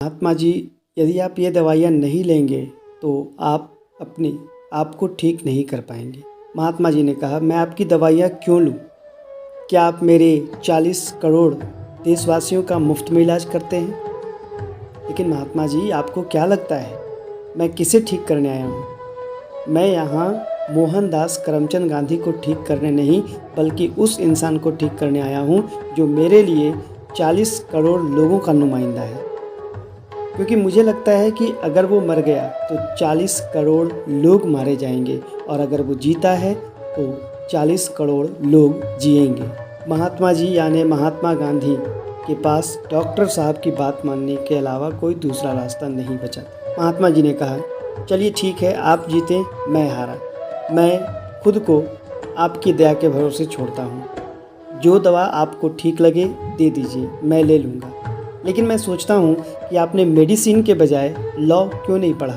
महात्मा जी, यदि आप ये दवाइयाँ नहीं लेंगे तो आप अपने आप को ठीक नहीं कर पाएंगे। महात्मा जी ने कहा, मैं आपकी दवाइयाँ क्यों लूँ? क्या आप मेरे 40 करोड़ देशवासियों का मुफ्त में इलाज करते हैं? लेकिन महात्मा जी, आपको क्या लगता है मैं किसे ठीक करने आया हूँ? मैं यहाँ मोहनदास करमचंद गांधी को ठीक करने नहीं, बल्कि उस इंसान को ठीक करने आया हूँ जो मेरे लिए 40 करोड़ लोगों का नुमाइंदा है। क्योंकि मुझे लगता है कि अगर वो मर गया तो 40 करोड़ लोग मारे जाएंगे, और अगर वो जीता है तो 40 करोड़ लोग जिएंगे। महात्मा जी यानी महात्मा गांधी के पास डॉक्टर साहब की बात मानने के अलावा कोई दूसरा रास्ता नहीं बचा। महात्मा जी ने कहा, चलिए ठीक है, आप जीते मैं हारा, मैं खुद को आपकी दया के भरोसे छोड़ता हूँ। जो दवा आपको ठीक लगे दे दीजिए, मैं ले लूँगा। लेकिन मैं सोचता हूँ कि आपने मेडिसिन के बजाय लॉ क्यों नहीं पढ़ा?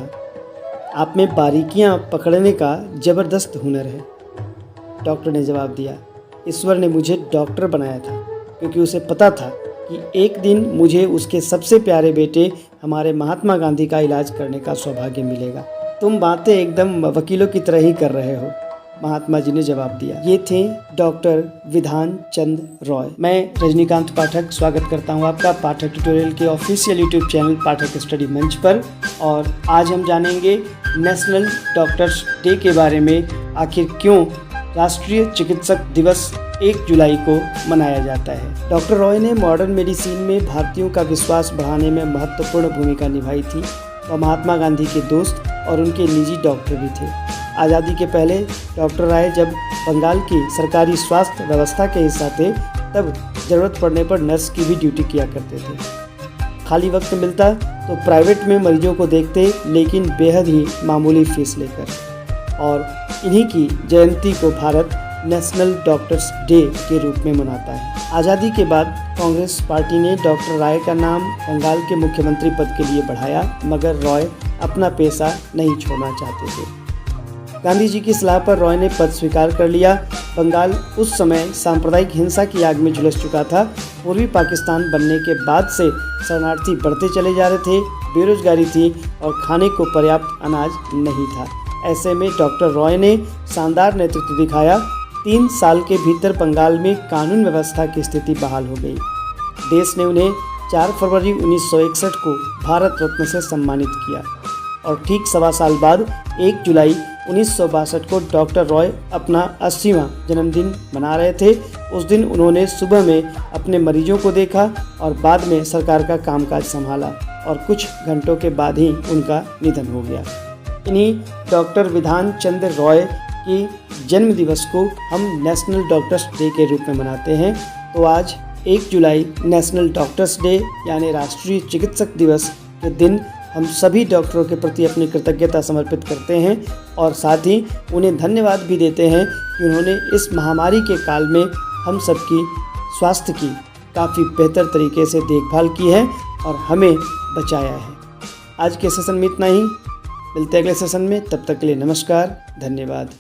आप में बारीकियाँ पकड़ने का ज़बरदस्त हुनर है। डॉक्टर ने जवाब दिया, ईश्वर ने मुझे डॉक्टर बनाया था क्योंकि उसे पता था कि एक दिन मुझे उसके सबसे प्यारे बेटे हमारे महात्मा गांधी का इलाज करने का सौभाग्य मिलेगा। तुम बातें एकदम वकीलों की तरह ही कर रहे हो, महात्मा जी ने जवाब दिया। ये थे डॉक्टर विधान चंद रॉय। मैं रजनीकांत पाठक स्वागत करता हूँ आपका पाठक ट्यूटोरियल के ऑफिशियल यूट्यूब चैनल पाठक स्टडी मंच पर। और आज हम जानेंगे नेशनल डॉक्टर्स डे के बारे में। आखिर क्यों राष्ट्रीय चिकित्सक दिवस 1 जुलाई को मनाया जाता है। डॉक्टर रॉय ने मॉडर्न मेडिसिन में भारतीयों का विश्वास बढ़ाने में महत्वपूर्ण भूमिका निभाई थी। वह महात्मा गांधी के दोस्त और उनके निजी डॉक्टर भी थे। आज़ादी के पहले डॉक्टर रॉय जब बंगाल की सरकारी स्वास्थ्य व्यवस्था के हिस्सा थे, तब ज़रूरत पड़ने पर नर्स की भी ड्यूटी किया करते थे। खाली वक्त मिलता तो प्राइवेट में मरीजों को देखते, लेकिन बेहद ही मामूली फीस लेकर। और इन्हीं की जयंती को भारत नेशनल डॉक्टर्स डे के रूप में मनाता है। आज़ादी के बाद कांग्रेस पार्टी ने डॉक्टर रॉय का नाम बंगाल के मुख्यमंत्री पद के लिए बढ़ाया, मगर रॉय अपना पेशा नहीं छोड़ना चाहते थे। गांधी जी की सलाह पर रॉय ने पद स्वीकार कर लिया। बंगाल उस समय सांप्रदायिक हिंसा की आग में झुलस चुका था। पूर्वी पाकिस्तान बनने के बाद से शरणार्थी बढ़ते चले जा रहे थे, बेरोजगारी थी और खाने को पर्याप्त अनाज नहीं था। ऐसे में डॉक्टर रॉय ने शानदार नेतृत्व दिखाया। 3 साल के भीतर बंगाल में कानून व्यवस्था की स्थिति बहाल हो गई। देश ने उन्हें 4 फरवरी 1961 को भारत रत्न से सम्मानित किया। और ठीक 1.25 साल बाद 1 जुलाई 1962 को डॉक्टर रॉय अपना 80वां जन्मदिन मना रहे थे। उस दिन उन्होंने सुबह में अपने मरीजों को देखा और बाद में सरकार का कामकाज संभाला, और कुछ घंटों के बाद ही उनका निधन हो गया। इन्हीं डॉक्टर विधान चंद्र रॉय की जन्म दिवस को हम नेशनल डॉक्टर्स डे के रूप में मनाते हैं। तो आज 1 जुलाई नेशनल डॉक्टर्स डे यानी राष्ट्रीय चिकित्सक दिवस के दिन हम सभी डॉक्टरों के प्रति अपनी कृतज्ञता समर्पित करते हैं, और साथ ही उन्हें धन्यवाद भी देते हैं कि उन्होंने इस महामारी के काल में हम सबकी स्वास्थ्य की काफ़ी बेहतर तरीके से देखभाल की है और हमें बचाया है। आज के सेशन में इतना ही, मिलते हैं अगले सेशन में। तब तक के लिए नमस्कार, धन्यवाद।